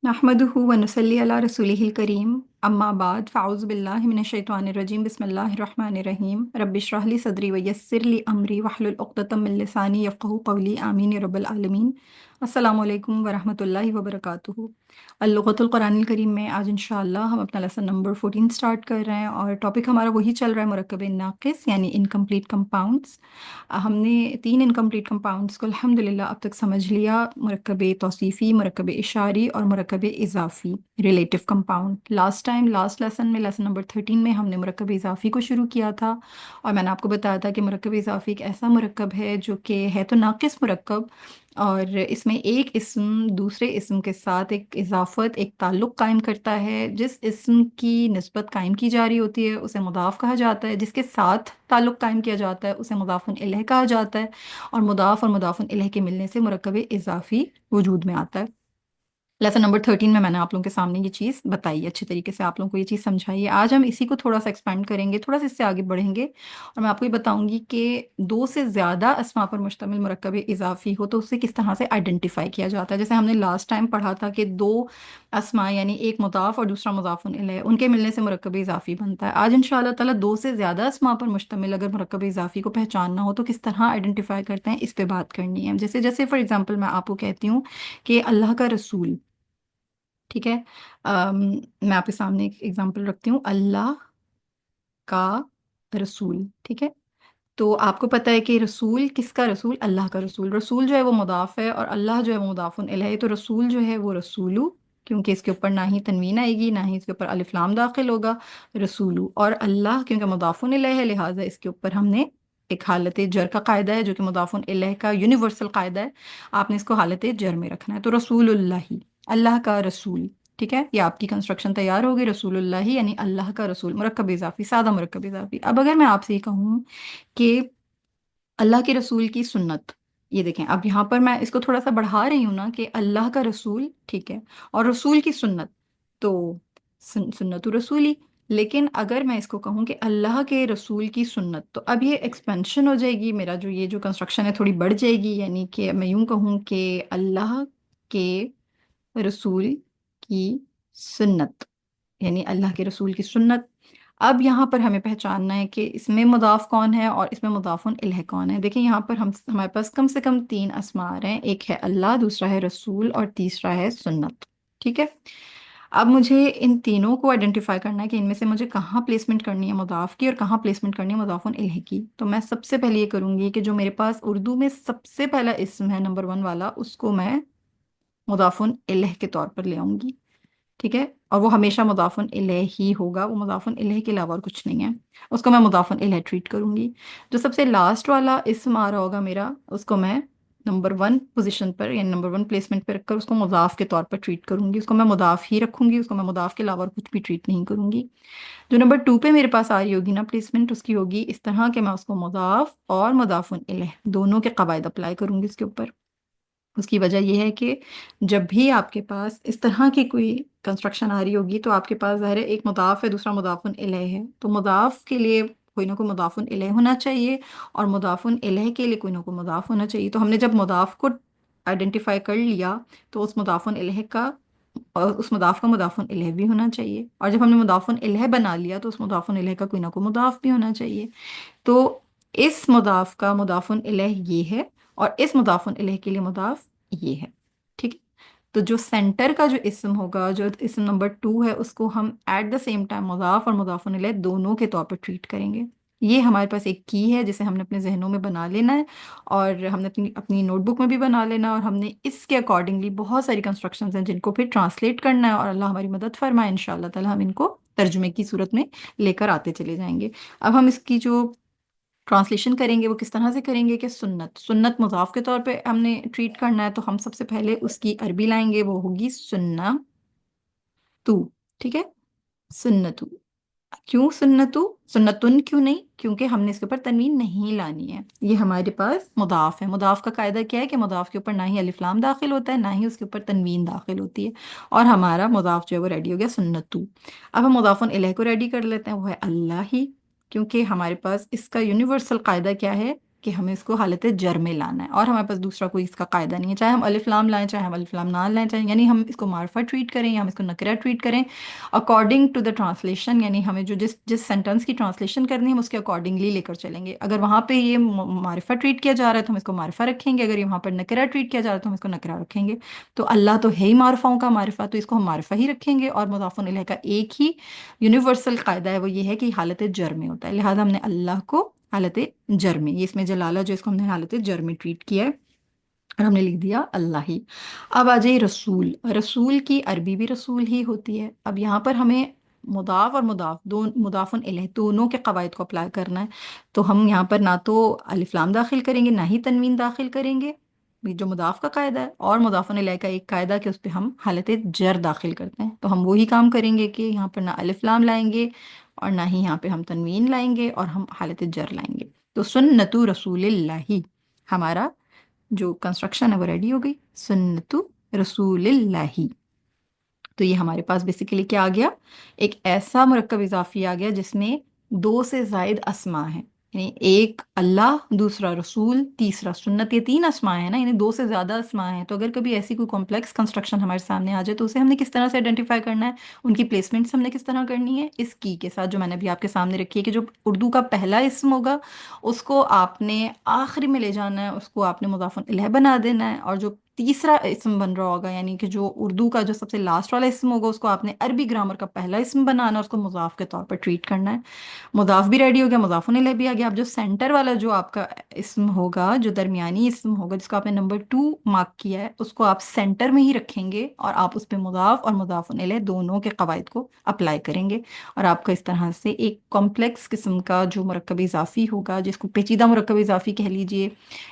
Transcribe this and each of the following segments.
नहमदुहु व नुसल्ली अला रसूलिहिल करीम अम्मा बाद फ़अऊज़ु बिल्लाहि मिनश शैतानिर रजीम बिस्मिल्लाहिर रहमानिर रहीम रब्बिश्रह ली सदरी व यस्सिर ली अमरी वहलुल उक़्दतम मिन लिसानी यफ़क़हू क़ौली आमीन या रब्बल आलमीन। अस्सलामु अलैकुम व रहमतुल्लाहि व बरकातुहू। अल-लुग़तुल क़ुरानिल करीम में आज इंशाअल्लाह हम अपना लेसन नंबर 14 स्टार्ट कर रहे हैं और टॉपिक हमारा वही चल रहा है मुरक्कब नाक़िस यानी इनकम्प्लीट कंपाउंड्स। हमने 3 इनकम्प्लीट कंपाउंड्स को अल्हम्दुलिल्लाह अब तक समझ लिया, मुरक्कब तौसीफ़ी, मुरक्कब इशारी और मुरक्कब इज़ाफ़ी रिलेटिव कंपाउंड। लास्ट लेसन में लेसन नंबर 13 में हमने मुरक्कब इज़ाफ़ी को शुरू किया था और मैंने आपको बताया था कि मुरक्कब इज़ाफ़ी एक ऐसा मुरक्कब है जो कि है तो नाक़िस मुरक्कब और इसमें एक इस्म दूसरे इस्म के साथ एक इजाफत एक ताल्लुक़ कायम करता है। जिस इस्म की निस्बत कायम की जा रही होती है उसे मुदाफ़ कहा जाता है, जिसके साथ ताल्लुक़ कायम किया जाता है उसे मुदाफ़ुन इलैह कहा जाता है और मुदाफ़ और मुदाफ़ुन इलैह के मिलने से मुरक्कब इज़ाफ़ी वजूद में आता है। लेसन नंबर 13 में मैंने आप लोगों के सामने ये चीज़ बताई, अच्छी तरीके से आप लोगों को ये चीज़ समझाई है। आज हम इसी को थोड़ा सा एक्सपेंड करेंगे, थोड़ा सा इससे आगे बढ़ेंगे और मैं आपको ये बताऊंगी कि दो से ज़्यादा अस्मा पर मुश्तमिल मुरक्कब इज़ाफ़ी हो तो उसे किस तरह से आइडेंटिफाई किया जाता है। जैसे हमने लास्ट टाइम पढ़ा था कि दो अस्मा यानी एक मुदाफ़ और दूसरा मुदाफ़ुन इलैह उनके मिलने से मुरक्कब इज़ाफ़ी बनता है। आज इंशाअल्लाह ताला दो से ज़्यादा अस्मा पर मुश्तमिल अगर मुरक्कब इज़ाफ़ी को पहचानना हो तो किस तरह आइडेंटिफाई करते हैं, इस पे बात करनी है। जैसे जैसे फॉर एग्जाम्पल मैं आपको कहती हूँ कि अल्लाह का रसूल, ठीक है। मैं आपके सामने एक एग्जांपल रखती हूँ, अल्लाह का रसूल, ठीक है। तो आपको पता है कि रसूल किसका रसूल, अल्लाह का रसूल। रसूल जो है वो मुदाफ़ है और अल्लाह जो है वो मुदाफ़ुन इलैह है। तो रसूल जो है वो रसूलु, क्योंकि इसके ऊपर ना ही तनवीन आएगी ना ही इसके ऊपर अलिफ लाम दाखिल होगा, रसूलु। और अल्लाह क्योंकि मुदाफ़ुन इलैह है लिहाजा इसके ऊपर हमने एक हालत जर का कायदा है जो कि मुदाफ़ुन इलैह का यूनिवर्सल कायदा है, आपने इसको हालत जर में रखना है। तो रसूलुल्लाही, अल्लाह का रसूल, ठीक है। ये आपकी कंस्ट्रक्शन तैयार होगी, रसूलुल्लाही यानी अल्लाह का रसूल, मुरक्कब इज़ाफ़ी, सादा मुरक्कब इज़ाफ़ी। अब अगर मैं आपसे ये कहूँ कि अल्लाह के रसूल की सुन्नत, ये देखें अब यहाँ पर मैं इसको थोड़ा सा बढ़ा रही हूँ ना कि अल्लाह का रसूल, ठीक है, और रसूल की सुन्नत, तो सुन्नत रसूली। लेकिन अगर मैं इसको कहूँ कि अल्लाह के रसूल की सुन्नत, तो अब ये एक्सपेंशन हो जाएगी, मेरा जो ये जो कंस्ट्रक्शन है थोड़ी बढ़ जाएगी। यानी कि मैं यूँ कहूँ कि अल्लाह के रसूल की सुन्नत यानी अल्लाह के रसूल की सुन्नत। अब यहाँ पर हमें पहचानना है कि इसमें मुदाफ कौन है और इसमें मुदाफुन इलैह कौन है। देखिए यहाँ पर हम हमारे पास कम से कम तीन अस्मा आ रहे हैं, एक है अल्लाह, दूसरा है रसूल और तीसरा है सुन्नत, ठीक है। अब मुझे इन तीनों को आइडेंटिफाई करना है कि इनमें से मुझे कहाँ प्लेसमेंट करनी है मुदाफ की और कहाँ प्लेसमेंट करनी है मुदाफुन इलैह की। तो मैं सबसे पहले ये करूँगी कि जो मेरे पास उर्दू में सबसे पहला इस्म है नंबर 1 वाला, उसको मैं मुदाफुन इलैह के तौर पर ले आऊंगी, ठीक है। और वो हमेशा मुदाफुन इलैह ही होगा, वो मुदाफुन इलैह के अलावा और कुछ नहीं है, उसको मैं मुदाफुन इलैह ट्रीट करूंगी। जो सबसे लास्ट वाला इस्म आ रहा होगा मेरा, उसको मैं नंबर 1 पोजीशन पर यानी नंबर 1 प्लेसमेंट पर रखकर उसको मुदाफ के तौर पर ट्रीट करूंगी, उसको मैं मुदाफ ही रखूंगी, उसको मैं मुदाफ के अलावा और कुछ भी ट्रीट नहीं करूंगी। जो नंबर 2 पे मेरे पास आ रही होगी ना प्लेसमेंट, उसकी होगी इस तरह कि मैं उसको मुदाफ और मुदाफुन इलैह दोनों के कवायद अप्लाई करूंगी उसके ऊपर। उसकी वजह यह है कि जब भी आपके पास इस तरह की कोई कंस्ट्रक्शन आ रही होगी तो आपके पास ज़ाहिर है एक मुदाफ है, दूसरा मुदाफुन इलैह है। तो मुदाफ के लिए कोई ना कोई मुदाफुन इलैह होना चाहिए और मुदाफुन इलैह के लिए कोई ना कोई मुदाफ होना चाहिए। तो हमने जब मुदाफ को आइडेंटिफाई कर लिया तो उस मुदाफुन इलैह का और उस मुदाफ का मुदाफुन इलैह भी होना चाहिए, और जब हमने मुदाफुन इलैह बना लिया तो उस मुदाफुन इलैह का कोई ना कोई मुदाफ भी होना चाहिए। तो इस मुदाफ का मुदाफुन इलैह ये है और इस मुदाफुन इलैह के लिए मुदाफ ये है, ठीक है। तो जो सेंटर का जो इस्म होगा, जो इस्म नंबर 2 है, उसको हम एट द सेम टाइम मुदाफ और मुदाफुन इलैह दोनों के तौर पर ट्रीट करेंगे। ये हमारे पास एक की है जिसे हमने अपने जहनों में बना लेना है और हमने अपनी अपनी नोटबुक में भी बना लेना है और हमने इसके अकॉर्डिंगली बहुत सारी कंस्ट्रक्शंस हैं जिनको फिर ट्रांसलेट करना है और अल्लाह हमारी मदद फरमाए इंशाअल्लाह ताला हम इनको तर्जुमे की सूरत में लेकर आते चले जाएंगे। अब हम इसकी जो ट्रांसलेशन करेंगे वो किस तरह से करेंगे कि सुन्नत सुन्नत मुजाफ के तौर पे हमने ट्रीट करना है, तो हम सबसे पहले उसकी अरबी लाएंगे, वो होगी सुन्ना तू, ठीक है। सुन्नतु, क्यों सुन्नतु, सुन्नतुन क्यों नहीं, क्योंकि हमने इसके ऊपर तनवीन नहीं लानी है। ये हमारे पास मुदाफ है। मुदाफ का कायदा क्या है कि मुदाफ के ऊपर ना ही अलिफ लाम दाखिल होता है ना ही उसके ऊपर तनवीन दाखिल होती है, और हमारा मुदाफ जो है वो रेडी हो गया सुन्नतु। अब हम मुदाफुन इलैह को रेडी कर लेते हैं, वो है अल्लाह ही, क्योंकि हमारे पास इसका यूनिवर्सल कायदा क्या है, کہ ہمیں اس کو حالت جر میں لانا ہے، اور ہمارے پاس دوسرا کوئی اس کا قاعدہ نہیں ہے، چاہے ہم الف لام لائیں چاہے ہم الف لام نہ لائیں، چاہے یعنی ہم اس کو معرفہ ٹریٹ کریں یا ہم اس کو نکرہ ٹریٹ کریں اکارڈنگ ٹو دا ٹرانسلیشن، یعنی ہمیں جو جس سینٹینس کی ٹرانسلیشن کرنی ہے ہم اس کے اکارڈنگلی لے کر چلیں گے۔ اگر وہاں پہ یہ معرفہ ٹریٹ کیا جا رہا ہے تو ہم اس کو معرفہ رکھیں گے، اگر یہ وہاں پر نکرہ ٹریٹ کیا جا رہا ہے تو ہم اس کو نکرہ رکھیں گے۔ تو اللہ تو ہے ہی معرفہوں کا معرفہ، تو اس کو ہم معرفہ ہی رکھیں گے، اور مضاف الیہ کا ایک ہی یونیورسل قاعدہ ہے، وہ یہ ہے کہ حالت جر میں ہوتا ہے، لہٰذا ہم نے اللہ کو حالت جر میں، یہ اس میں جلالہ جو اس کو ہم نے حالت جر میں ٹریٹ کیا ہے، اور ہم نے لکھ دیا اللہ ہی۔ اب آ جائے رسول، رسول کی عربی بھی رسول ہی ہوتی ہے۔ اب یہاں پر ہمیں مضاف اور مضاف الیہ دونوں کے قواعد کو اپلائی کرنا ہے، تو ہم یہاں پر نہ تو الف لام داخل کریں گے نہ ہی تنوین داخل کریں گے، یہ جو مضاف کا قاعدہ ہے، اور مضاف الیہ کا ایک قاعدہ کہ اس پہ ہم حالت جر داخل کرتے ہیں، تو ہم وہی کام کریں گے کہ یہاں پر نہ الف لام لائیں گے اور نہ ہی یہاں پہ ہم تنوین لائیں گے، اور ہم حالت جر لائیں گے۔ تو سنت رسول اللہ، ہمارا جو کنسٹرکشن ہے وہ ریڈی ہو گئی، سنت رسول اللہ۔ تو یہ ہمارے پاس بیسیکلی کیا آ گیا، ایک ایسا مرکب اضافی آ گیا جس میں دو سے زائد اسما ہیں، یعنی ایک اللہ، دوسرا رسول، تیسرا سنت، یہ تین اسما ہیں نا، یعنی دو سے زیادہ اسما ہیں۔ تو اگر کبھی ایسی کوئی کمپلیکس کنسٹرکشن ہمارے سامنے آ جائے تو اسے ہم نے کس طرح سے آئیڈینٹیفائی کرنا ہے، ان کی پلیسمنٹس ہم نے کس طرح کرنی ہے، اس کی کے ساتھ جو میں نے ابھی آپ کے سامنے رکھی ہے کہ جو اردو کا پہلا اسم ہوگا اس کو آپ نے آخری میں لے جانا ہے، اس کو آپ نے مضاف الیہ بنا دینا ہے، اور جو تیسرا اسم بن رہا ہوگا یعنی کہ جو اردو کا جو سب سے لاسٹ والا اسم ہوگا اس کو آپ نے عربی گرامر کا پہلا اسم بنانا ہے، اس کو مضاف کے طور پر ٹریٹ کرنا ہے۔ مضاف بھی ریڈی ہو گیا، مضاف الیہ بھی آ گیا۔ اب جو سینٹر والا جو آپ کا اسم ہوگا، جو درمیانی اسم ہوگا جس کو آپ نے نمبر 2 مارک کیا ہے، اس کو آپ سینٹر میں ہی رکھیں گے اور آپ اس پہ مضاف اور مضاف الیہ دونوں کے قواعد کو اپلائی کریں گے، اور آپ کا اس طرح سے ایک کمپلیکس قسم کا جو مرکب اضافی ہوگا، جس کو پیچیدہ مرکب اضافی کہہ لیجئے،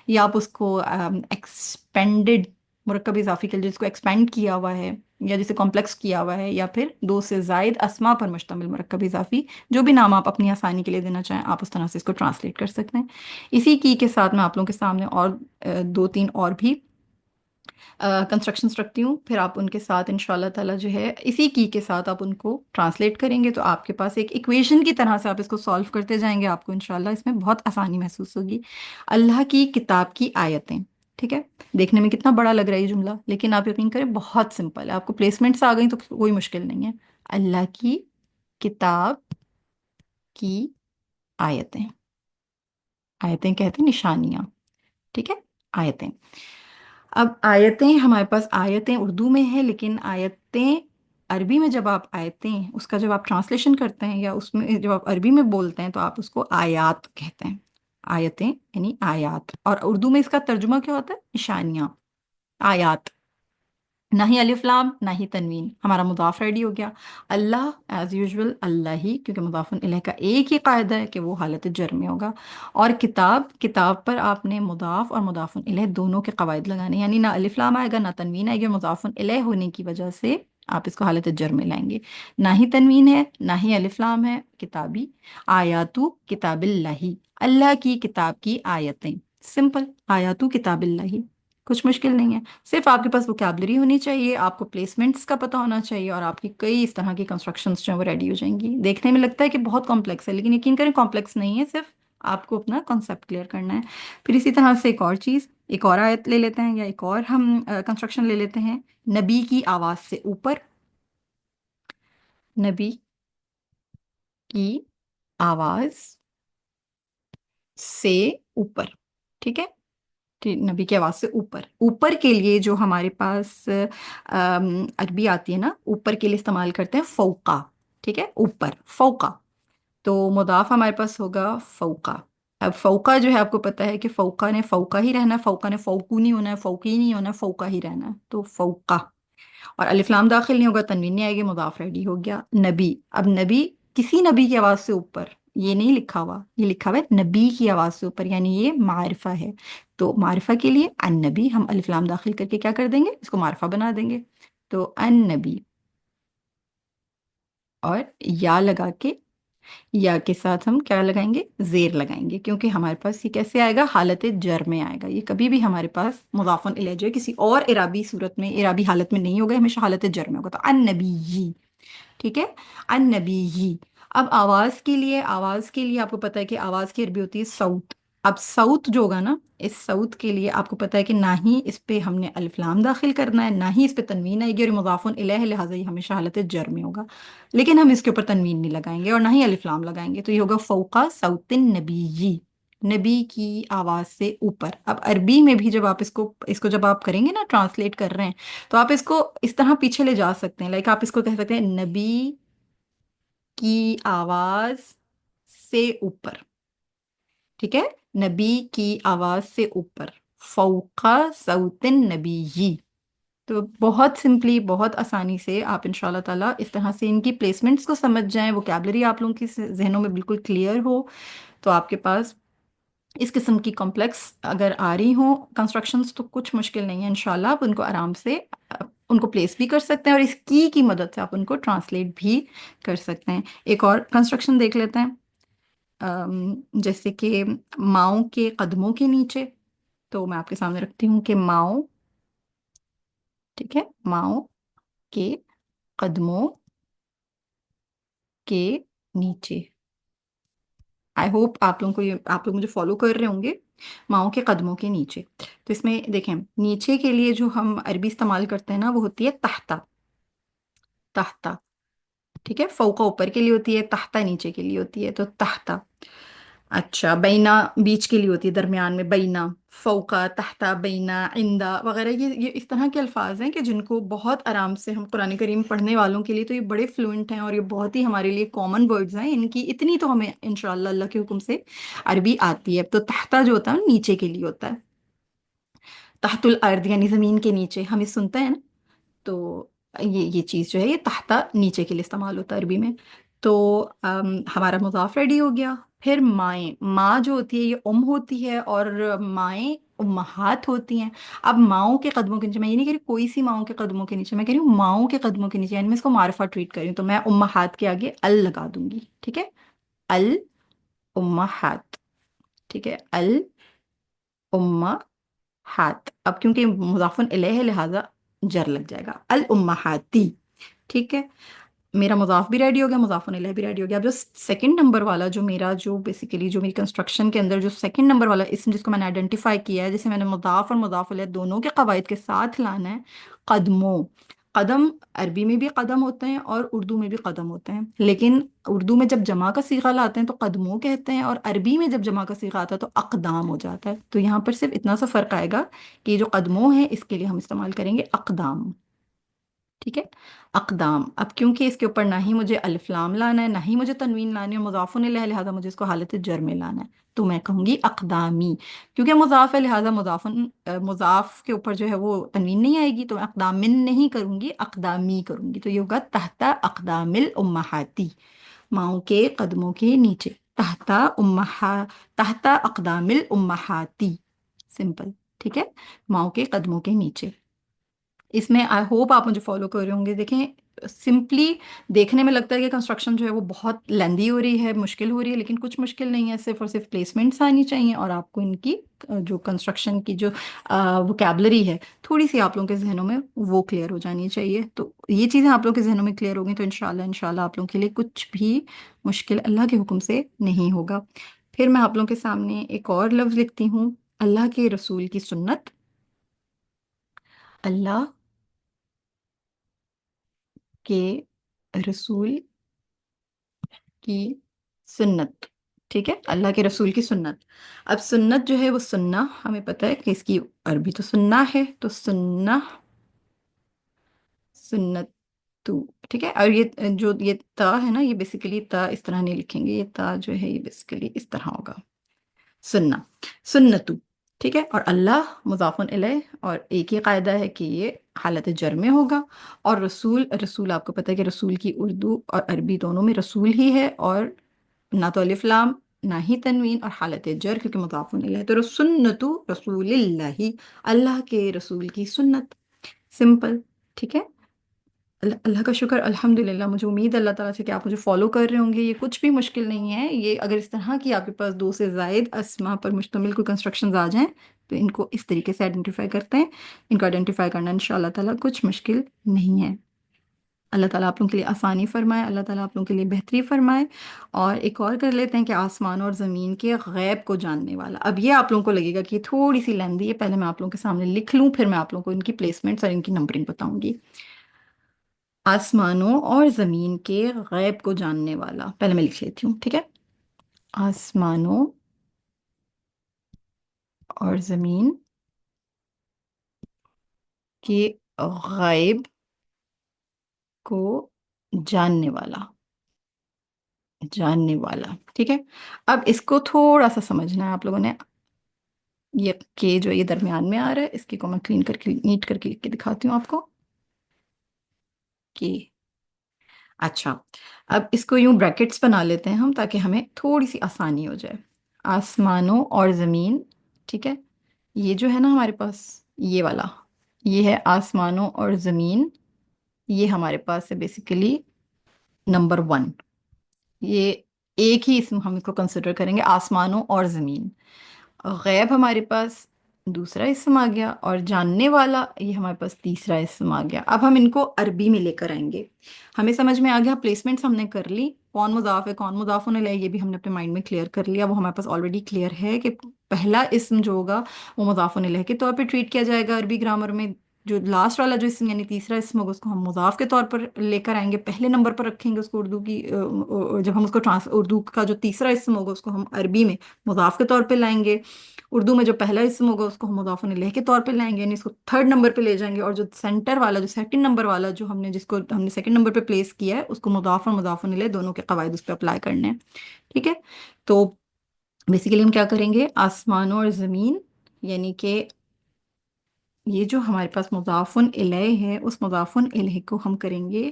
یا آپ اس کو ایکسپینڈڈ مرکب اضافی کے لیے جس کو ایکسپینڈ کیا ہوا ہے، یا جسے کمپلیکس کیا ہوا ہے، یا پھر دو سے زائد اسما پر مشتمل مرکب اضافی، جو بھی نام آپ اپنی آسانی کے لیے دینا چاہیں آپ اس طرح سے اس کو ٹرانسلیٹ کر سکتے ہیں۔ اسی کی کے ساتھ میں آپ لوگوں کے سامنے اور دو تین اور بھی کنسٹرکشنز رکھتی ہوں، پھر آپ ان کے ساتھ انشاءاللہ تعالیٰ جو ہے اسی کی کے ساتھ آپ ان کو ٹرانسلیٹ کریں گے، تو آپ کے پاس ایک ایکویشن کی طرح سے آپ اس کو سالو کرتے جائیں گے، آپ کو انشاءاللہ اس میں بہت آسانی محسوس ہوگی۔ اللہ کی کتاب کی آیتیں، ٹھیک ہے، دیکھنے میں کتنا بڑا لگ رہا ہے یہ جملہ، لیکن آپ یقین کریں بہت سمپل ہے، آپ کو پلیسمنٹس آ گئیں تو کوئی مشکل نہیں ہے۔ اللہ کی کتاب کی آیتیں، آیتیں کہتے ہیں نشانیاں، ٹھیک ہے، آیتیں۔ اب آیتیں ہمارے پاس آیتیں اردو میں ہے، لیکن آیتیں عربی میں جب آپ آیتیں اس کا جب آپ ٹرانسلیشن کرتے ہیں یا اس میں جب آپ عربی میں بولتے ہیں تو آپ اس کو آیات کہتے ہیں، آیتیں یعنی آیات، اور اردو میں اس کا ترجمہ کیا ہوتا ہے، نشانیاں، آیات، نہ ہی الف لام نہ ہی تنوین، ہمارا مضاف ریڈی ہو گیا۔ اللہ ایز یوزول اللہ ہی، کیونکہ مضاف الیہ کا ایک ہی قاعدہ ہے کہ وہ حالت جر میں ہوگا، اور کتاب، کتاب پر آپ نے مضاف اور مضاف الیہ دونوں کے قواعد لگانے، یعنی نہ الف لام آئے گا نہ تنوین آئے گی، مضاف الیہ ہونے کی وجہ سے آپ اس کو حالت جر میں لائیں گے، نہ ہی تنوین ہے نہ ہی الف لام ہے، کتابی، آیاتو کتاب اللہ، اللہ کی کتاب کی آیتیں، سمپل، آیاتو کتاب اللہ، کچھ مشکل نہیں ہے، صرف آپ کے پاس وکیبلری ہونی چاہیے، آپ کو پلیسمنٹس کا پتہ ہونا چاہیے، اور آپ کی کئی اس طرح کی کنسٹرکشنز جو ہیں وہ ریڈی ہو جائیں گی۔ دیکھنے میں لگتا ہے کہ بہت کمپلیکس ہے، لیکن یقین کریں کمپلیکس نہیں ہے، صرف آپ کو اپنا کانسیپٹ کلیئر کرنا ہے۔ پھر اسی طرح سے ایک اور چیز، ایک اور آیت لے لیتے ہیں، یا ایک اور ہم کنسٹرکشن لے لیتے ہیں، نبی کی آواز سے اوپر، نبی کی آواز سے اوپر، ٹھیک ہے، نبی کی آواز سے اوپر، اوپر کے لیے جو ہمارے پاس عربی آتی ہے نا، اوپر کے لیے استعمال کرتے ہیں فوقا، ٹھیک ہے، اوپر، فوقا، تو مضاف ہمارے پاس ہوگا فوقا۔ اب فوقا جو ہے آپ کو پتہ ہے کہ فوقا نے فوقا ہی رہنا ہے، فوقا نے فوقو نہیں ہونا ہے، فوقی نہیں ہونا ہے، فوقا ہی رہنا ہے، تو فوقا، اور الف لام داخل نہیں ہوگا، تنوین نہیں آئے گی، مضاف ریڈی ہو گیا۔ نبی، اب نبی کسی نبی کی آواز سے اوپر یہ نہیں لکھا ہوا، یہ لکھا ہوا ہے نبی کی آواز سے اوپر، یعنی یہ معرفہ ہے، تو معرفہ کے لیے ان نبی ہم الف لام داخل کر کے کیا کر دیں گے، اس کو معرفہ بنا دیں گے، تو ان نبی، اور یا لگا کے، یا کے ساتھ ہم کیا لگائیں گے، زیر لگائیں گے، کیونکہ ہمارے پاس یہ کیسے آئے گا، حالت جر میں آئے گا، یہ کبھی بھی ہمارے پاس مضاف الیہ جو ہے کسی اور اعرابی صورت میں، اعرابی حالت میں نہیں ہوگا، ہمیشہ حالت جر میں ہوگا، تو ان نبی، ٹھیک ہے، ان نبی۔ اب آواز کے لیے، آواز کے لیے آپ کو پتہ ہے کہ آواز کی عربی ہوتی ہے صوت، अब साउथ जो होगा ना, इस साउथ के लिए आपको पता है कि ना ही इस पे हमने अलिफ लाम दाखिल करना है, ना ही इस पे तनवीन आएगी, और ये मुज़ाफ़ुन इलैह है, लिहाजा ये हमेशा हालत जर में होगा। लेकिन हम इसके ऊपर तनवीन नहीं लगाएंगे और ना ही अलिफ लाम लगाएंगे, तो ये होगा फौका सौतिन नबी, नबी की आवाज से ऊपर। अब अरबी में भी जब आप इसको इसको जब आप करेंगे ना, ट्रांसलेट कर रहे हैं, तो आप इसको इस तरह पीछे ले जा सकते हैं। लाइक आप इसको कह सकते हैं नबी की आवाज से ऊपर, ठीक है, नबी की आवाज से ऊपर, फौका सौतिन नबी। तो बहुत सिंपली, बहुत आसानी से आप इंशाल्लाह ताला इस तरह से इनकी प्लेसमेंट्स को समझ जाएं, वोकैबलरी आप लोगों की जहनों में बिल्कुल क्लियर हो, तो आपके पास इस किस्म की कॉम्प्लेक्स अगर आ रही हो कंस्ट्रक्शंस, तो कुछ मुश्किल नहीं है इंशाल्लाह। आप उनको आराम से उनको प्लेस भी कर सकते हैं, और इस की मदद से आप उनको ट्रांसलेट भी कर सकते हैं। एक और कंस्ट्रक्शन देख लेते हैं, जैसे कि माओ के कदमों के नीचे। तो मैं आपके सामने रखती हूँ कि माओ, ठीक है, माओ के कदमों के नीचे। आई होप आप लोगों को ये, आप लोग मुझे फॉलो कर रहे होंगे। माओ के कदमों के नीचे, तो इसमें देखें, नीचे के लिए जो हम अरबी इस्तेमाल करते हैं ना, वो होती है तहता, तहता, ठीक है। फौका ऊपर के लिए होती है, तहता नीचे के लिए होती है, तो तहता। अच्छा, बैना बीच के लिए होती है, दरमियान में, बैना, फौका, तहता, बैना, इंदा वगैरह, ये इस तरह के अल्फाज हैं कि जिनको बहुत आराम से हम कुरान करीम पढ़ने वालों के लिए तो ये बड़े फ्लुएंट हैं, और ये बहुत ही हमारे लिए कॉमन वर्ड्स हैं। इनकी इतनी तो हमें इंशाअल्लाह अल्लाह के हुक्म से अरबी आती है। तो तहता जो होता है नीचे के लिए होता है, तहतुल अर्द यानी जमीन के नीचे, हम इस सुनते हैं ना, तो ये चीज़ जो है, ये तहता नीचे के लिए इस्तेमाल होता है अरबी में। तो हमारा मुज़ाफ रेडी हो गया। फिर माएँ, माँ जो होती है ये होती है, और माएँ उम्महात होती हैं। अब माओं के कदमों के नीचे, मैं ये नहीं कह रही कोई सी माओं के कदमों के नीचे, मैं कह रही हूँ माओं के कदमों के नीचे, यानी मैं इसको मारिफा ट्रीट कर रही हूँ, तो मैं उम्महात के आगे अल लगा दूंगी, ठीक है, अल उम्महात, ठीक है, अल उम्महात। अब क्योंकि मुज़ाफ़ुन इलैह है, लिहाजा जर लग जाएगा, अल उम्महाती, ठीक है। मेरा मुज़ाफ भी रेडी हो गया, मुज़ाफ़ुन इलैह भी रेडी हो गया। अब जो सेकंड नंबर वाला, जो मेरा जो बेसिकली जो मेरी कंस्ट्रक्शन के अंदर जो सेकंड नंबर वाला इसम, जिसको मैंने आइडेंटिफाई किया है, जिसे मैंने मुज़ाफ और मुज़ाफ़ इलैह दोनों के कवायद के साथ लाना है, कदमों। कदम, अरबी में भी कदम होते हैं और उर्दू में भी कदम होते हैं, लेकिन उर्दू में जब जमा का सीगा लाते हैं तो कदमों कहते हैं, और अरबी में जब जमा का सीगा आता है तो अक़दाम हो जाता है। तो यहाँ पर सिर्फ इतना सा फ़र्क आएगा कि जो कदमों है इसके लिए हम इस्तेमाल करेंगे अक़दाम, ठीक है, अक़दाम। अब क्योंकि इसके ऊपर ना ही मुझे अलिफ लाम लाना है, ना ही मुझे तनवीन लानी है, मुज़ाफ़ुन इलैह, लिहाजा मुझे इसको हालत जर में लाना है, तो मैं कहूँगी अक़दामी। क्योंकि मुज़ाफ़ है, लिहाजा मुज़ाफ़ के ऊपर जो है वो तनवीन नहीं आएगी, तो मैं अक़दामिन नहीं करूँगी, अक़दामी करूँगी। तो ये होगा तहता अक़दामिल उम्महाती, माओ के कदमों के नीचे, तहता उम्महा, तहता अक़दामिल उम्महाती, सिंपल, ठीक है, माओ के कदमों के नीचे। इसमें आई होप आप मुझे फॉलो कर रहे होंगे। देखें, सिंपली देखने में लगता है कि कंस्ट्रक्शन जो है वो बहुत लेंदी हो रही है, मुश्किल हो रही है, लेकिन कुछ मुश्किल नहीं है, सिर्फ और सिर्फ प्लेसमेंट्स आनी चाहिए, और आपको इनकी जो कंस्ट्रक्शन की जो वोकैबलरी है, थोड़ी सी आप लोगों के जहनों में वो क्लियर हो जानी चाहिए। तो ये चीज़ें आप लोगों के जहनों में क्लियर होगी तो इंशाल्लाह इंशाल्लाह आप लोगों के लिए कुछ भी मुश्किल अल्लाह के हुक्म से नहीं होगा। फिर मैं आप लोगों के सामने एक और लफ्ज़ लिखती हूँ, अल्लाह के रसूल की सुन्नत, अल्लाह के रसूल की सुन्नत, ठीक है, अल्लाह के रसूल की सुन्नत। अब सुन्नत जो है वो, सुन्ना हमें पता है कि इसकी अरबी तो सुन्ना है, तो सुन्ना, सुन्नत तू, ठीक है। और ये जो ये ता है ना, ये बेसिकली ता इस तरह नहीं लिखेंगे, ये ता जो है ये बेसिकली इस तरह होगा, सुन्ना, सुन्नतु, ठीक है। और अल्लाह मुज़ाफ़ुन इलैह, और एक ही कायदा है कि ये हालत जर में होगा। और रसूल, रसूल आपको पता है कि रसूल की उर्दू और अरबी दोनों में रसूल ही है, और ना तो अलिफ लाम, ना ही तनवीन, और हालत जर क्योंकि मुज़ाफ़ुन इलैह, तो सुन्नतु रसूलिल्लाही, अल्लाह के रसूल की सुन्नत, सिंपल, ठीक है। अल्लाह का शुक्र, अल्हम्दुलिल्लाह, मुझे उम्मीद है अल्लाह ताला से कि आप मुझे फॉलो कर रहे होंगे। ये कुछ भी मुश्किल नहीं है, ये अगर इस तरह की आपके पास दो से ज़ायद अस्मा पर मुश्तमिल कोई कंस्ट्रक्शंस आ जाएं, तो इनको इस तरीके से आइडेंटिफाई करते हैं। इनको आइडेंटिफाई करना इंशाअल्लाह ताला कुछ मुश्किल नहीं है। اللہ تعالیٰ آپ لوگوں کے لیے آسانی فرمائے، اللہ تعالیٰ آپ لوگوں کے لیے بہتری فرمائے۔ اور ایک اور کر لیتے ہیں کہ آسمان اور زمین کے غیب کو جاننے والا۔ اب یہ آپ لوگوں کو لگے گا کہ یہ تھوڑی سی لیندی ہے، پہلے میں آپ لوگوں کے سامنے لکھ لوں، پھر میں آپ لوگوں کو ان کی پلیسمنٹس اور ان کی نمبرنگ بتاؤں گی۔ آسمانوں اور زمین کے غیب کو جاننے والا، پہلے میں لکھ لیتی ہوں، ٹھیک ہے؟ آسمانوں اور زمین کے غیب کو جاننے والا، جاننے والا، ٹھیک ہے؟ اب اس کو تھوڑا سا سمجھنا ہے آپ لوگوں نے۔ یہ کہ جو یہ درمیان میں آ رہا ہے، اس کی کو میں کلین کر کے نیٹ کر کے لکھ کے دکھاتی ہوں آپ کو کہ اچھا، اب اس کو یوں بریکٹس بنا لیتے ہیں ہم تاکہ ہمیں تھوڑی سی آسانی ہو جائے۔ آسمانوں اور زمین، ٹھیک ہے؟ یہ جو ہے نا ہمارے پاس، یہ والا، یہ ہے آسمانوں اور زمین، یہ ہمارے پاس ہے بیسیکلی نمبر ون۔ یہ ایک ہی اسم ہم اس کو کنسیڈر کریں گے، آسمانوں اور زمین۔ غیب ہمارے پاس دوسرا اسم آ گیا، اور جاننے والا یہ ہمارے پاس تیسرا اسم آ گیا۔ اب ہم ان کو عربی میں لے کر آئیں گے۔ ہمیں سمجھ میں آ گیا، پلیسمنٹس ہم نے کر لی، کون مضاف ہے کون مضاف الیہ، یہ بھی ہم نے اپنے مائنڈ میں کلیئر کر لیا، وہ ہمارے پاس آلریڈی کلیئر ہے کہ پہلا اسم جو ہوگا وہ مضاف الیہ کے طور پہ ٹریٹ کیا جائے گا عربی گرامر میں۔ جو لاسٹ والا جو اسم یعنی تیسرا اسم ہوگا اس کو ہم مضاف کے طور پر لے کر آئیں گے، پہلے نمبر پر رکھیں گے اس کو اردو کی، جب ہم اس کو اردو کا جو تیسرا اسم ہوگا اس کو ہم عربی میں مضاف کے طور پہ لائیں گے۔ اردو میں جو پہلا اسم ہوگا اس کو ہم مضاف الیہ کے طور پہ لائیں گے، یعنی اس کو تھرڈ نمبر پہ لے جائیں گے، اور جو سینٹر والا جو سیکنڈ نمبر والا جو ہم نے جس کو ہم نے سیکنڈ نمبر پہ پلیس کیا ہے اس کو مضاف اور مضاف الیہ دونوں کے قواعد اس پہ اپلائی کرنے ہیں، ٹھیک ہے؟ تو بیسیکلی ہم کیا کریں گے، آسمانوں اور زمین، یعنی کہ یہ جو ہمارے پاس مضاف الیہ ہے اس مضاف الیہ کو ہم کریں گے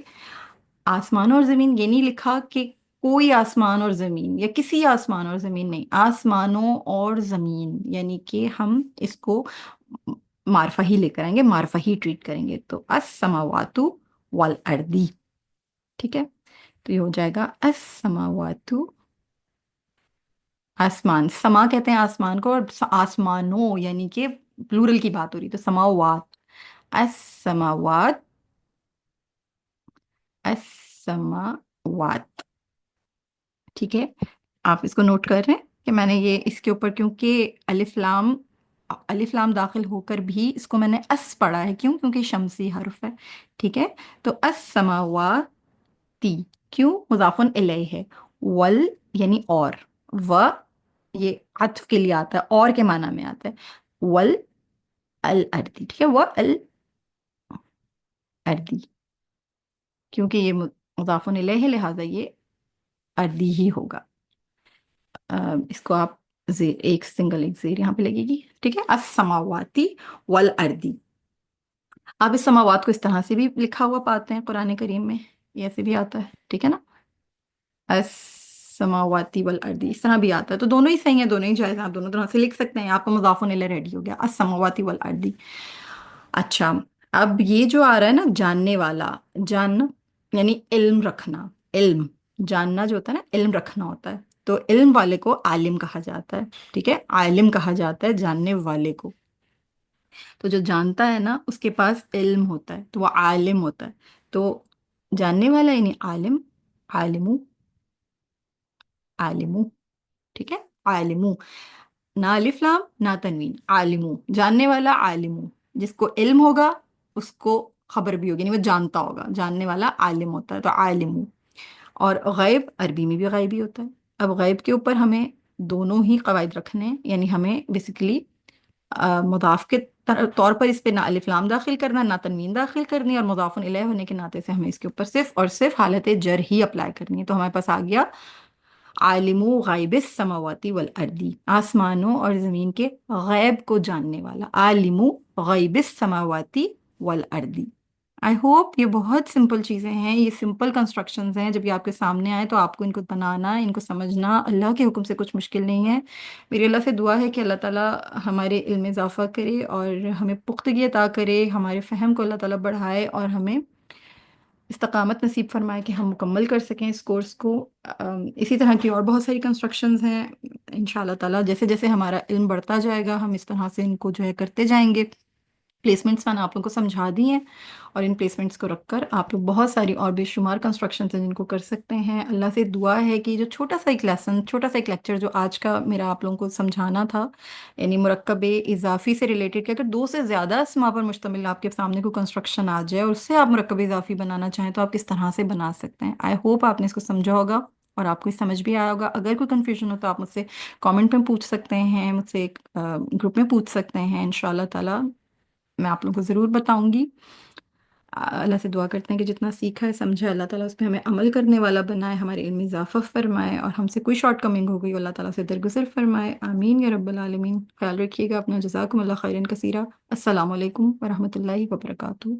آسمان اور زمین۔ یہ نہیں لکھا کہ کوئی آسمان اور زمین یا کسی آسمان اور زمین، نہیں، آسمانوں اور زمین، یعنی کہ ہم اس کو معرفہ ہی لے کر آئیں گے، معرفہ ہی ٹریٹ کریں گے۔ تو السماوات والارضی، ٹھیک ہے؟ تو یہ ہو جائے گا السماوات، آسمان، سما کہتے ہیں آسمان کو، اور آسمانوں یعنی کہ پلورل کی بات ہو رہی، تو سماوات، السماوات، السماوات، ٹھیک ہے؟ آپ اس کو نوٹ کر رہے ہیں کہ میں نے یہ اس کے اوپر کیونکہ الف لام داخل ہو کر بھی اس کو میں نے اس پڑھا ہے، کیوں؟ کیونکہ شمسی حرف ہے، ٹھیک ہے؟ تو السماواتی، کیوں؟ مضاف الیہ ہے، ول یعنی اور، و یہ عطف کے لیے آتا ہے، اور کے معنی میں آتا ہے، ول الارضی، ٹھیک ہے؟ وہ الارضی، کیونکہ یہ مضاف الیہ ہے لہٰذا یہ اردی ہی ہوگا۔ اس کو آپ ایک سنگل ایک زیر یہاں پہ لگے گی، ٹھیک ہے؟ السماواتی والارضی۔ آپ اس سماوات کو اس طرح سے بھی لکھا ہوا پاتے ہیں قرآن کریم میں، یہ ایسے بھی آتا ہے، ٹھیک ہے نا؟ السماواتی والارضی اس طرح بھی آتا ہے، تو دونوں ہی صحیح ہیں، دونوں ہی جائز ہیں، آپ دونوں طرح سے لکھ سکتے ہیں۔ آپ کا مضاف الیہ ریڈی ہو گیا، السماواتی والارضی۔ اچھا، اب یہ جو آ رہا ہے نا جاننے والا، جاننا یعنی علم رکھنا، علم جاننا جو ہوتا ہے نا، علم رکھنا ہوتا ہے، تو علم والے کو عالم کہا جاتا ہے، ٹھیک ہے؟ عالم کہا جاتا ہے جاننے والے کو، تو جو جانتا ہے نا اس کے پاس علم ہوتا ہے تو وہ عالم ہوتا ہے، تو جاننے والا یعنی عالم، عالمو، عالمو، ٹھیک ہے؟ عالمو، نہ الف لام نہ تنوین، عالمو، جاننے والا عالمو، جس کو علم ہوگا اس کو خبر بھی ہوگی، یعنی وہ جانتا ہوگا، جاننے والا عالم ہوتا ہے تو عالمو۔ اور غیب عربی میں بھی غیب ہی ہوتا ہے۔ اب غیب کے اوپر ہمیں دونوں ہی قواعد رکھنے ہیں، یعنی ہمیں بیسیکلی مضاف کے طور پر اس پہ نہ الف لام داخل کرنا نہ تنوین داخل کرنی، اور مضاف الیہ ہونے کے ناطے سے ہمیں اس کے اوپر صرف اور صرف حالت جر ہی اپلائی کرنی ہے۔ تو ہمارے پاس آ گیا عالم غیب السماوات والارض، آسمانوں اور زمین کے غیب کو جاننے والا، عالم غیب السماوات والارض۔ آئی ہوپ یہ بہت سمپل چیزیں ہیں، یہ سمپل کنسٹرکشنز ہیں، جب یہ آپ کے سامنے آئے تو آپ کو ان کو بنانا، ان کو سمجھنا اللہ کے حکم سے کچھ مشکل نہیں ہے۔ میری اللہ سے دعا ہے کہ اللہ تعالیٰ ہمارے علم میں اضافہ کرے اور ہمیں پختگی عطا کرے، ہمارے فہم کو اللہ تعالیٰ بڑھائے اور ہمیں استقامت نصیب فرمائے کہ ہم مکمل کر سکیں اس کورس کو۔ اسی طرح کی اور بہت ساری کنسٹرکشنز ہیں، ان شاء اللہ تعالیٰ جیسے جیسے ہمارا علم بڑھتا جائے گا ہم اس طرح سے ان کو جو ہے کرتے جائیں گے۔ प्लेसमेंट्स मैंने आप लोगों को समझा दी हैं, और इन प्लेसमेंट्स को रखकर आप लोग बहुत सारी और बेशुमार कंस्ट्रक्शन हैं जिनको कर सकते हैं। अल्लाह से दुआ है कि जो छोटा सा एक लेसन, छोटा सा एक लेक्चर जो आज का मेरा आप लोगों को समझाना था, यानी मुरक्कब इजाफी से रिलेटेड, कि अगर दो से ज़्यादा अस्मा पर मुश्तमिल आपके सामने कोई कंस्ट्रक्शन आ जाए और उससे आप मुरक्कब इजाफी बनाना चाहें तो आप किस तरह से बना सकते हैं। आई होप आपने इसको समझा होगा और आपको समझ भी आया होगा। अगर कोई कन्फ्यूजन हो तो आप मुझसे कमेंट में पूछ सकते हैं, मुझसे ग्रुप में पूछ सकते हैं। इंशाल्लाह ताला मैं आप लोगों को ज़रूर बताऊंगी। अल्लाह से दुआ करते हैं कि जितना सीखा है समझा है, अल्लाह ताला उस पर हमें अमल करने वाला बनाए, हमारे इल्म में इजाफा फरमाए, और हमसे कोई शॉर्ट कमिंग हो गई अल्लाह ताला से दरगुजर फरमाए। आमीन या रब्बल आलमीन। ख्याल रखिएगा अपना। जज़ाकुमुल्लाह खैरन कसीरा। अस्सलामु अलैकुम वरहमतुल्लाहि वबरकातुहू।